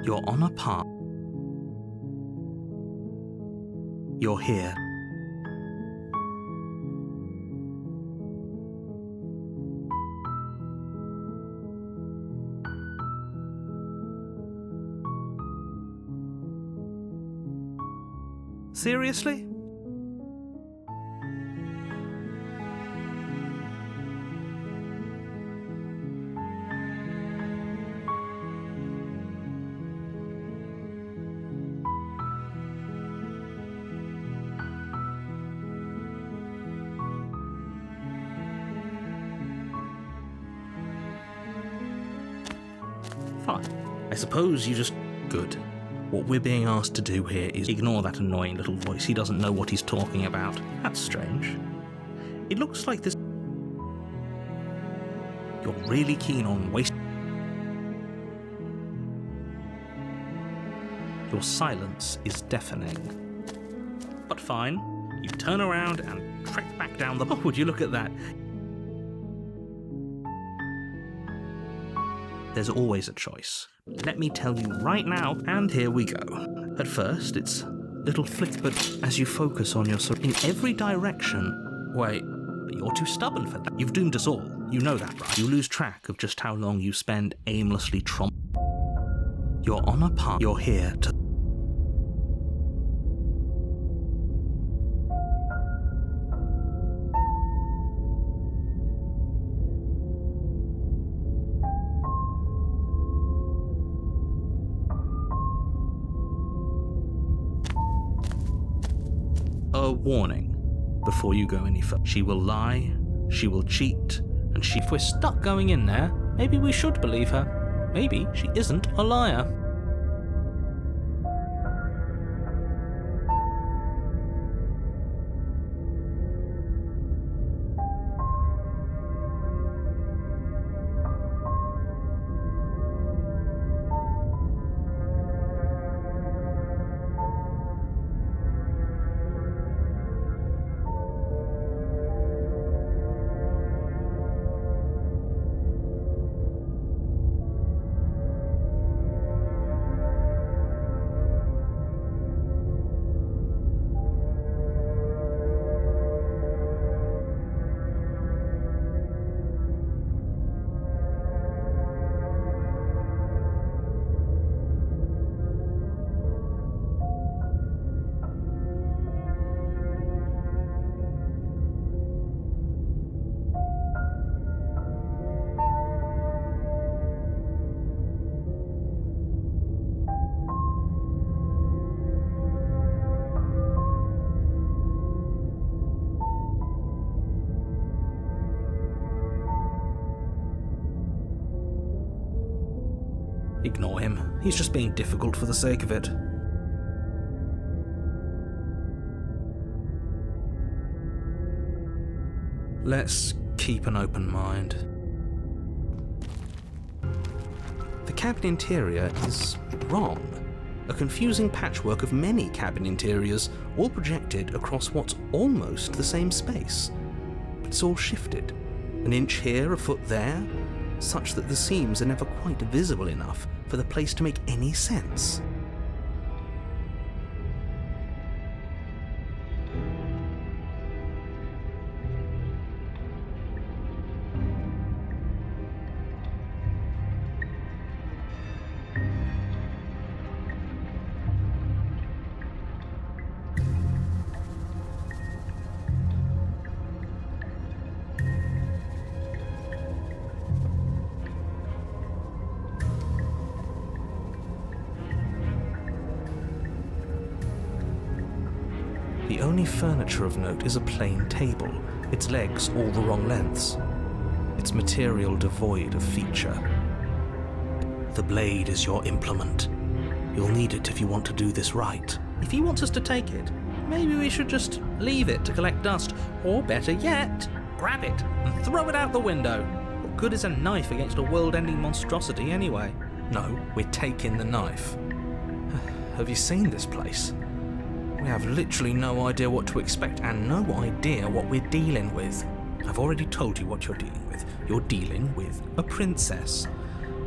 You're on a path. You're here. Seriously? Fine. I suppose you just... Good. What we're being asked to do here is ignore that annoying little voice. He doesn't know what he's talking about. That's strange. It looks like this... You're really keen on wasting... Your silence is deafening. But fine. You turn around and trek back down the... Oh, would you look at that? There's always a choice. Let me tell you right now, and here we go. At first, it's little flick, but as you focus on your... in every direction... Wait, but you're too stubborn for that. You've doomed us all. You know that, right? You lose track of just how long you spend aimlessly You're on a path. You're here to... A warning before you go any further. She will lie, she will cheat, and if we're stuck going in there, maybe we should believe her. Maybe she isn't a liar. Ignore him. He's just being difficult for the sake of it. Let's keep an open mind. The cabin interior is wrong. A confusing patchwork of many cabin interiors, all projected across what's almost the same space. But it's all shifted. An inch here, a foot there, such that the seams are never quite visible enough for the place to make any sense. The only furniture of note is a plain table, its legs all the wrong lengths, its material devoid of feature. The blade is your implement. You'll need it if you want to do this right. If he wants us to take it, maybe we should just leave it to collect dust, or better yet, grab it and throw it out the window. What good is a knife against a world-ending monstrosity anyway? No, we're taking the knife. Have you seen this place? We have literally no idea what to expect and no idea what we're dealing with. I've already told you what you're dealing with. You're dealing with a princess.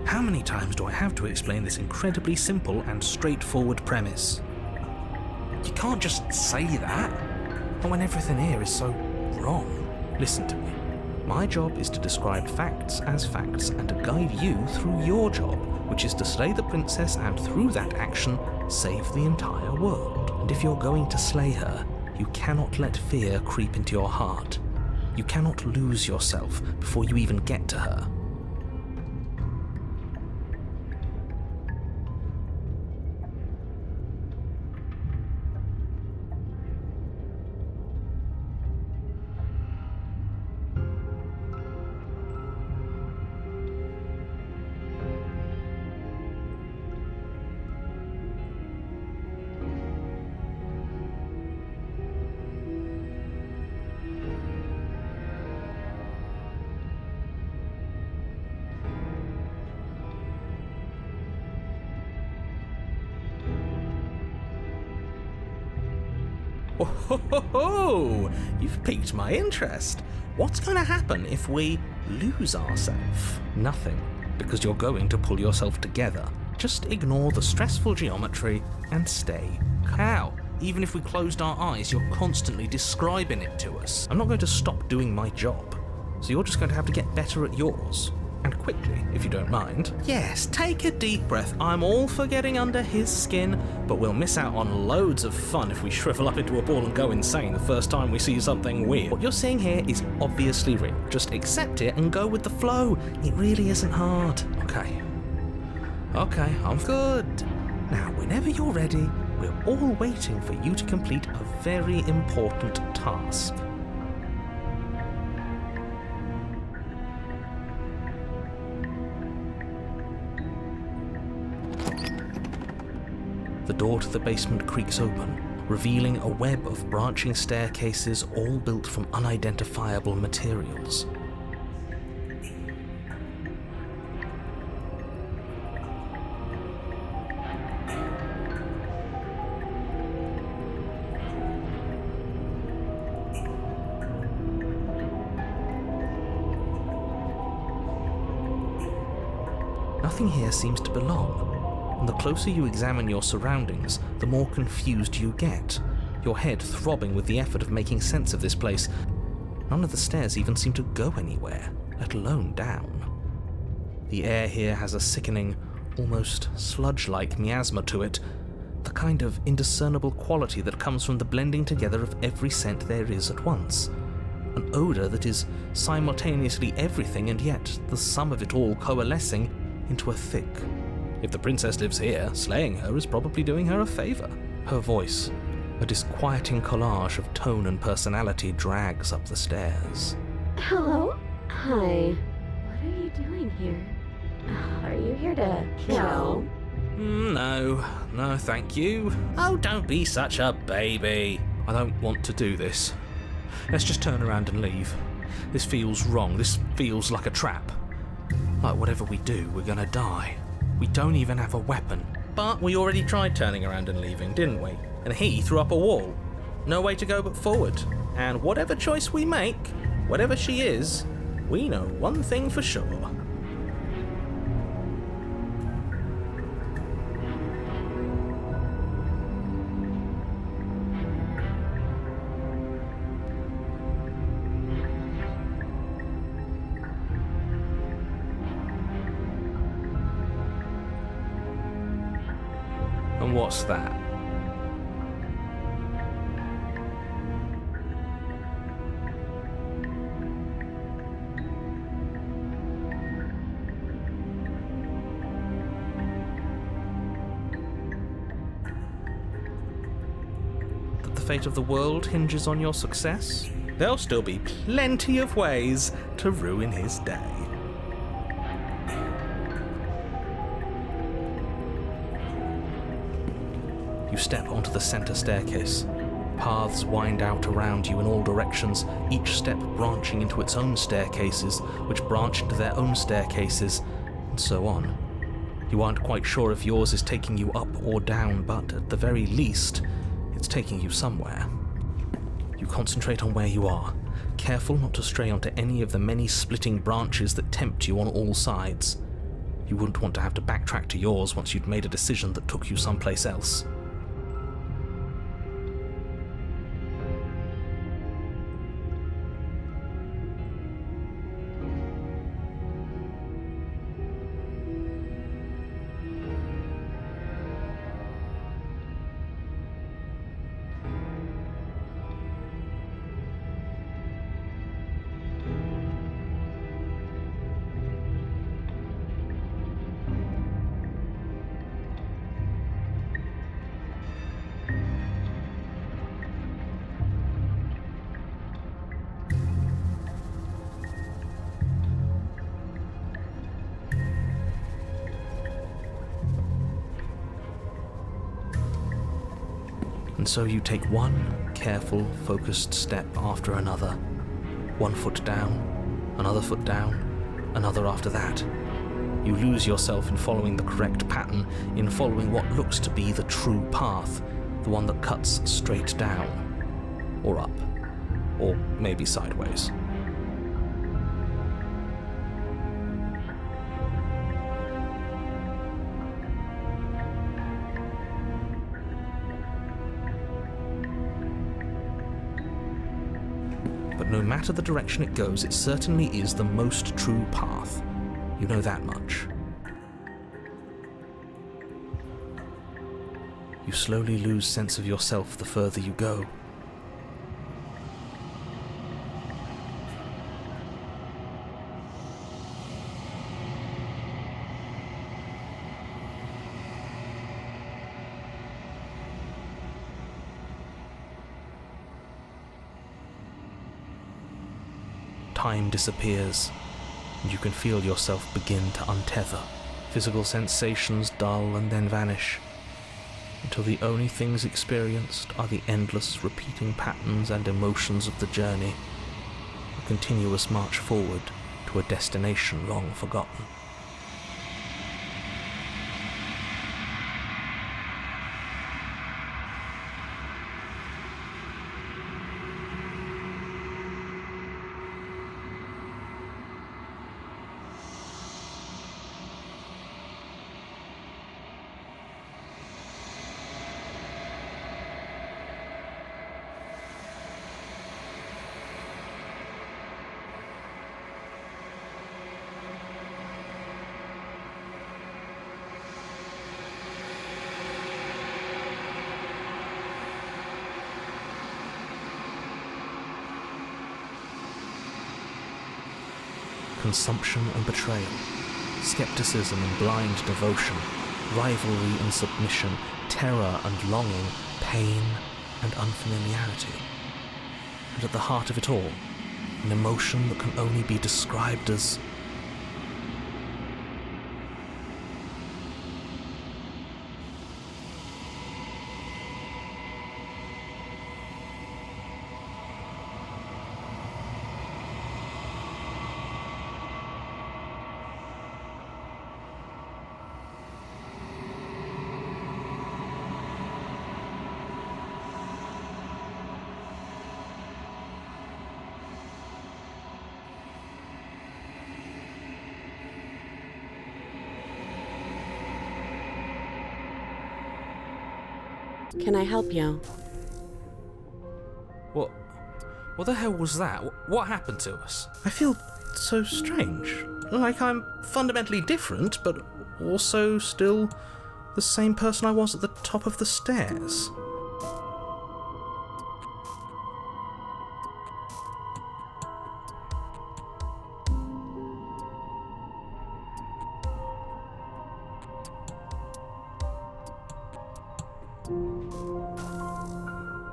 How many times do I have to explain this incredibly simple and straightforward premise? You can't just say that, not when everything here is so wrong. Listen to me. My job is to describe facts as facts and to guide you through your job, which is to slay the princess and through that action, save the entire world. And if you're going to slay her, you cannot let fear creep into your heart. You cannot lose yourself before you even get to her. Oh, you've piqued my interest. What's going to happen if we lose ourselves? Nothing, because you're going to pull yourself together. Just ignore the stressful geometry and stay. How? Even if we closed our eyes, you're constantly describing it to us. I'm not going to stop doing my job, so you're just going to have to get better at yours. And quickly, if you don't mind. Yes, take a deep breath. I'm all for getting under his skin, but we'll miss out on loads of fun if we shrivel up into a ball and go insane the first time we see something weird. What you're seeing here is obviously real. Just accept it and go with the flow. It really isn't hard. Okay, I'm good. Now, whenever you're ready, we're all waiting for you to complete a very important task. The door to the basement creaks open, revealing a web of branching staircases all built from unidentifiable materials. Nothing here seems to belong. And the closer you examine your surroundings, the more confused you get, your head throbbing with the effort of making sense of this place. None of the stairs even seem to go anywhere, let alone down. The air here has a sickening, almost sludge-like miasma to it, the kind of indiscernible quality that comes from the blending together of every scent there is at once. An odour that is simultaneously everything and yet the sum of it all coalescing into a thick. If the princess lives here, slaying her is probably doing her a favour. Her voice, a disquieting collage of tone and personality, drags up the stairs. Hello? Hi. What are you doing here? Are you here to kill? No, thank you. Oh, don't be such a baby. I don't want to do this. Let's just turn around and leave. This feels wrong. This feels like a trap. Like whatever we do, we're gonna die. We don't even have a weapon. But we already tried turning around and leaving, didn't we? And he threw up a wall. No way to go but forward. And whatever choice we make, whatever she is, we know one thing for sure. And what's that? fate of the world hinges on your success, there'll still be plenty of ways to ruin his day. You step onto the center staircase. Paths wind out around you in all directions, each step branching into its own staircases, which branch into their own staircases, and so on. You aren't quite sure if yours is taking you up or down, but at the very least, it's taking you somewhere. You concentrate on where you are, careful not to stray onto any of the many splitting branches that tempt you on all sides. You wouldn't want to have to backtrack to yours once you'd made a decision that took you someplace else. And so you take one careful, focused step after another. 1 foot down, another foot down, another after that. You lose yourself in following the correct pattern, in following what looks to be the true path, the one that cuts straight down, or up, or maybe sideways. But no matter the direction it goes, it certainly is the most true path. You know that much. You slowly lose sense of yourself the further you go. Time disappears, and you can feel yourself begin to untether. Physical sensations dull and then vanish, until the only things experienced are the endless repeating patterns and emotions of the journey, a continuous march forward to a destination long forgotten. Consumption and betrayal, skepticism and blind devotion, rivalry and submission, terror and longing, pain and unfamiliarity. And at the heart of it all, an emotion that can only be described as Can I help you? What the hell was that? What happened to us? I feel so strange. Like I'm fundamentally different, but also still the same person I was at the top of the stairs.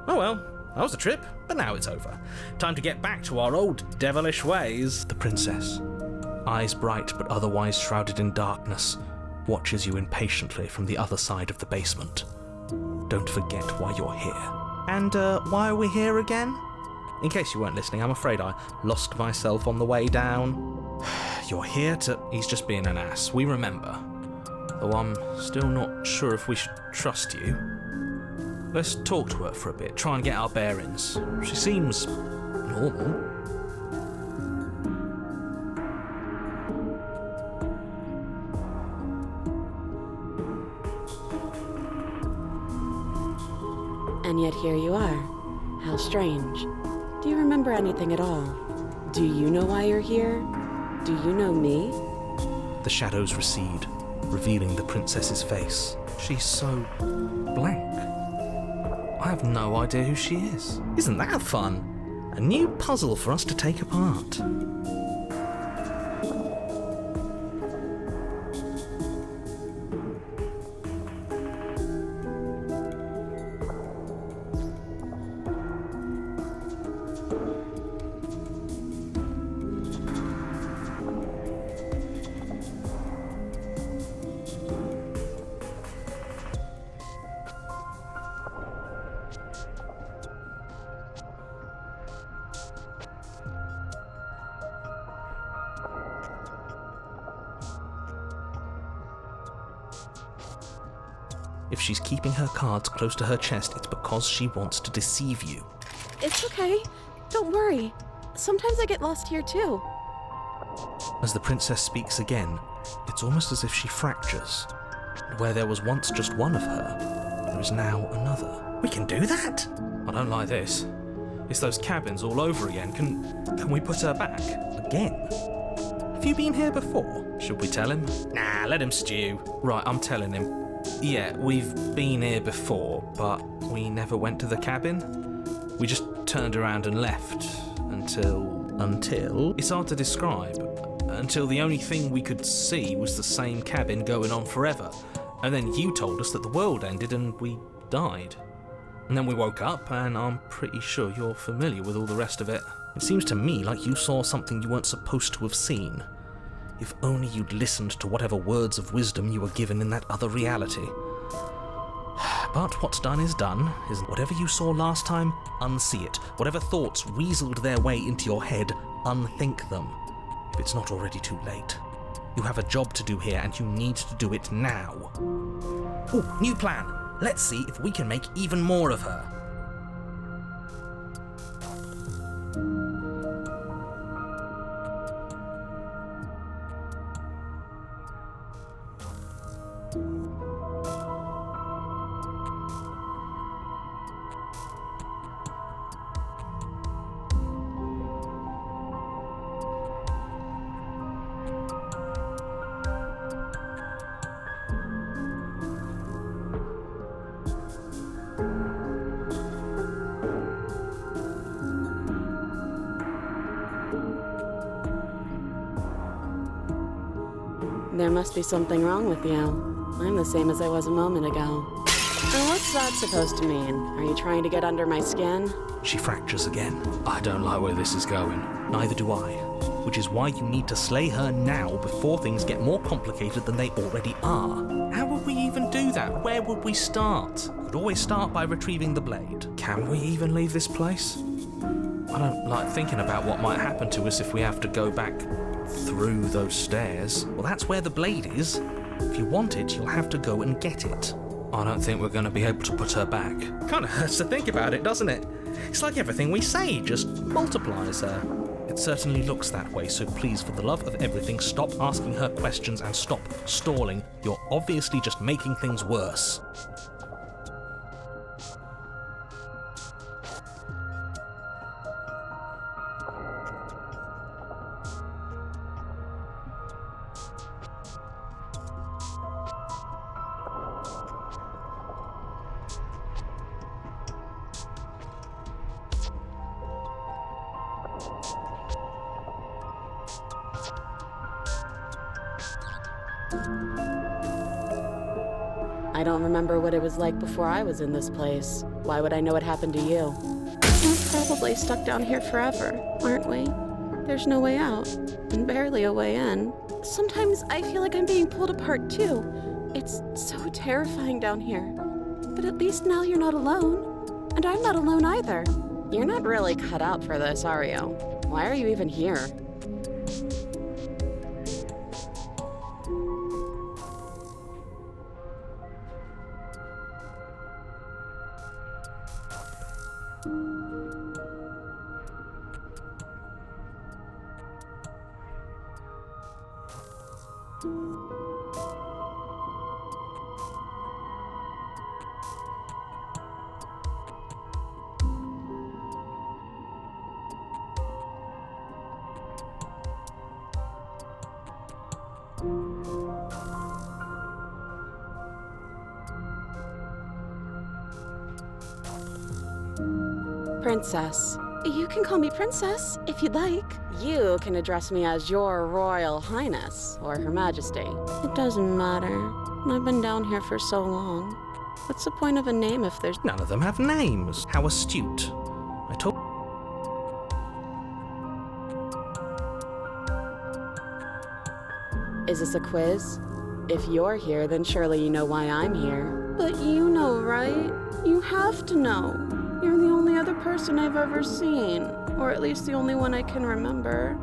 Oh well, that was a trip, but now it's over. Time to get back to our old devilish ways. The princess, eyes bright but otherwise shrouded in darkness, watches you impatiently from the other side of the basement. Don't forget why you're here. And why are we here again? In case you weren't listening, I'm afraid I lost myself on the way down. You're here to... He's just being an ass, we remember. Though I'm still not sure if we should trust you. Let's talk to her for a bit, try and get our bearings. She seems normal. And yet here you are. How strange. Do you remember anything at all? Do you know why you're here? Do you know me? The shadows recede, revealing the princess's face. She's so blank. I have no idea who she is. Isn't that fun? A new puzzle for us to take apart. If she's keeping her cards close to her chest, it's because she wants to deceive you. It's okay. Don't worry. Sometimes I get lost here too. As the princess speaks again, it's almost as if she fractures. Where there was once just one of her, there is now another. We can do that? I don't like this. It's those cabins all over again. Can we put her back? Again? Have you been here before? Should we tell him? Nah, let him stew. Right, I'm telling him. Yeah, we've been here before, but we never went to the cabin. We just turned around and left until... It's hard to describe. Until the only thing we could see was the same cabin going on forever. And then you told us that the world ended and we died. And then we woke up, and I'm pretty sure you're familiar with all the rest of it. It seems to me like you saw something you weren't supposed to have seen. If only you'd listened to whatever words of wisdom you were given in that other reality. But what's done is done. Whatever you saw last time, unsee it. Whatever thoughts weaseled their way into your head, unthink them. If it's not already too late. You have a job to do here, and you need to do it now. Ooh, new plan. Let's see if we can make even more of her. There must be something wrong with you. I'm the same as I was a moment ago. Now what's that supposed to mean? Are you trying to get under my skin? She fractures again. I don't like where this is going. Neither do I. Which is why you need to slay her now before things get more complicated than they already are. How would we even do that? Where would we start? Could always start by retrieving the blade. Can we even leave this place? I don't like thinking about what might happen to us if we have to go back through those stairs. Well, that's where the blade is. If you want it, you'll have to go and get it. I don't think we're going to be able to put her back. Kind of hurts to think about it, doesn't it? It's like everything we say just multiplies her. It certainly looks that way, so please, for the love of everything, stop asking her questions and stop stalling. You're obviously just making things worse. I I don't remember what it was like before I was in this place. Why would I know what happened to you? We're probably stuck down here forever, aren't we? There's no way out, and barely a way in. Sometimes I feel like I'm being pulled apart too. It's so terrifying down here. But at least now you're not alone. And I'm not alone either. You're not really cut out for this, are you? Why are you even here? Princess. You can call me Princess, if you'd like. You can address me as Your Royal Highness, or Her Majesty. It doesn't matter. I've been down here for so long. What's the point of a name if there's... None of them have names. How astute. I told... Is this a quiz? If you're here, then surely you know why I'm here. But you know, right? You have to know. You're the only other person I've ever seen, or at least the only one I can remember.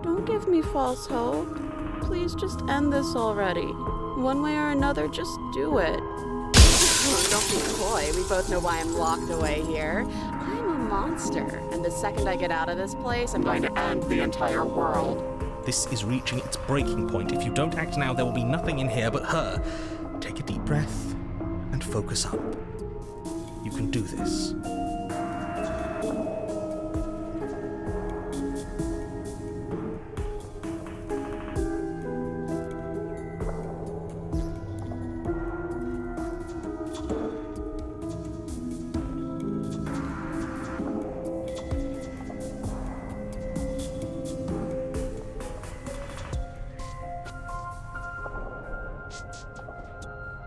Don't give me false hope. Please just end this already. One way or another, just do it. Don't be coy. We both know why I'm locked away here. I'm a monster, and the second I get out of this place, I'm going to end the entire world. This is reaching its breaking point. If you don't act now, there will be nothing in here but her. Take a deep breath and focus up. You can do this.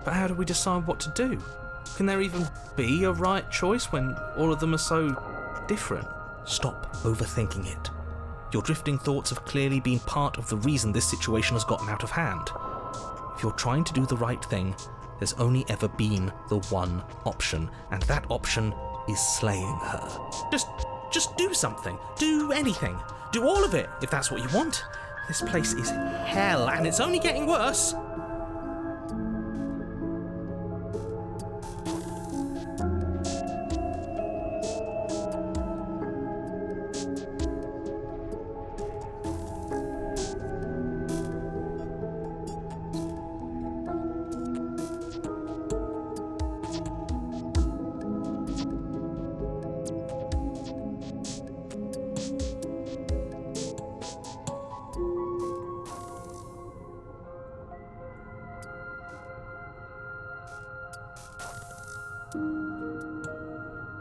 But how do we decide what to do? Can there even be a right choice when all of them are so different? Stop overthinking it. Your drifting thoughts have clearly been part of the reason this situation has gotten out of hand. If you're trying to do the right thing, there's only ever been the one option, and that option is slaying her. Just do something. Do anything. Do all of it, if that's what you want. This place is hell, and it's only getting worse.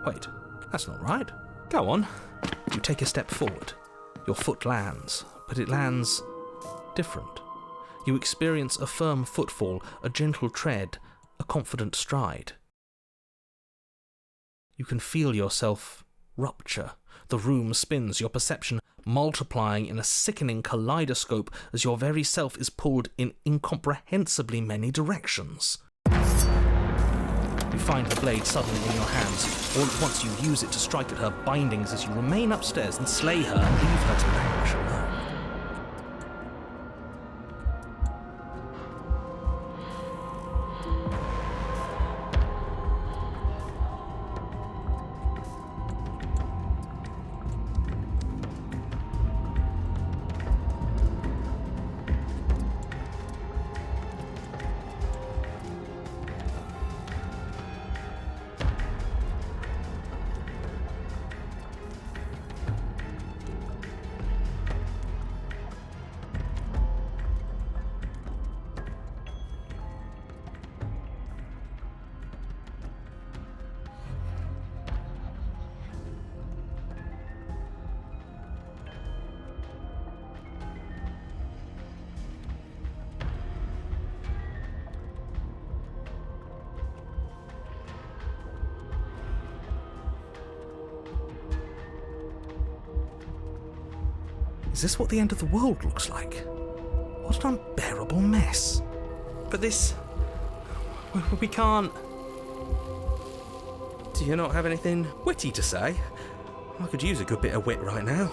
Wait, that's not right. Go on. You take a step forward. Your foot lands, but it lands different. You experience a firm footfall, a gentle tread, a confident stride. You can feel yourself rupture. The room spins, your perception multiplying in a sickening kaleidoscope as your very self is pulled in incomprehensibly many directions. You find the blade suddenly in your hands. All at once you use it to strike at her bindings as you remain upstairs and slay her and leave her to languish alone. Is this what the end of the world looks like? What an unbearable mess. But this... we can't... Do you not have anything witty to say? I could use a good bit of wit right now.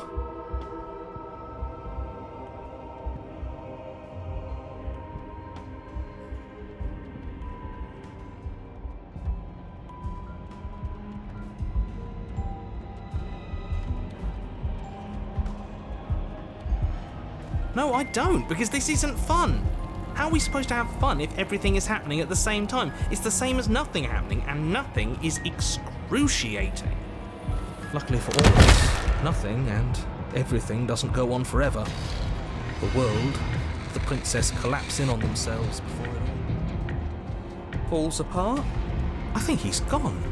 No, I don't, because this isn't fun. How are we supposed to have fun if everything is happening at the same time? It's the same as nothing happening, and nothing is excruciating. Luckily for all of us, nothing and everything doesn't go on forever. The world, the princess collapse in on themselves before it all falls apart. I think he's gone.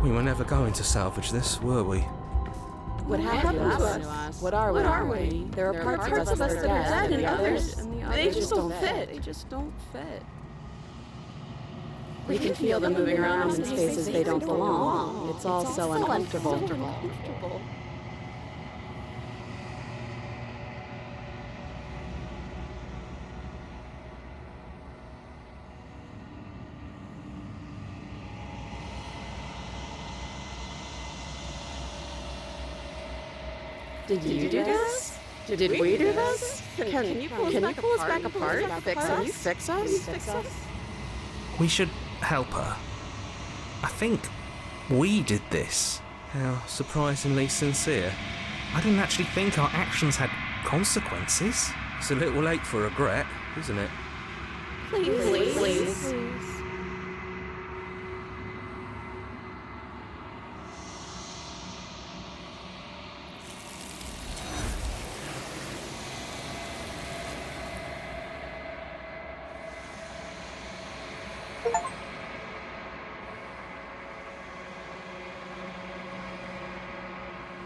We were never going to salvage this, were we? What happened to us? What are we? There are parts of us that are dead, and others, they just don't fit. They just don't fit. We can feel them moving around in spaces they don't belong. It's all so uncomfortable. Did you do this? Did we do this? Can you pull us back apart? Can you fix us? We should help her. I think we did this. How surprisingly sincere. I didn't actually think our actions had consequences. It's a little late for regret, isn't it? Please.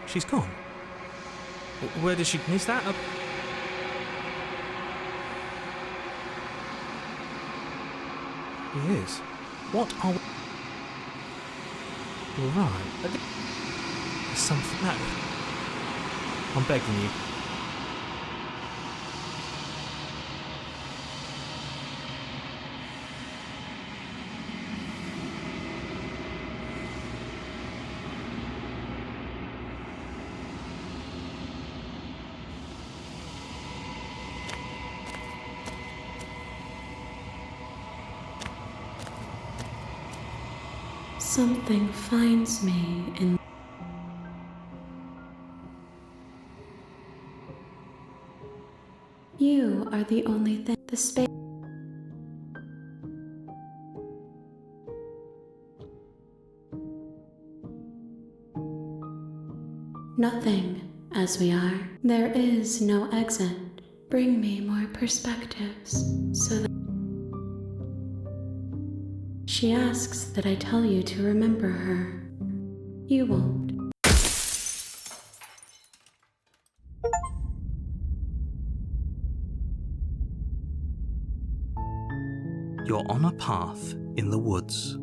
She's gone. Where did she... Is that a... He is. What are we... You're right. There's something... No. I'm begging you. Something finds me in... You are the only thing. The space... Nothing, as we are. There is no exit. Bring me more perspectives, so that... She asks that I tell you to remember her. You won't. You're on a path in the woods.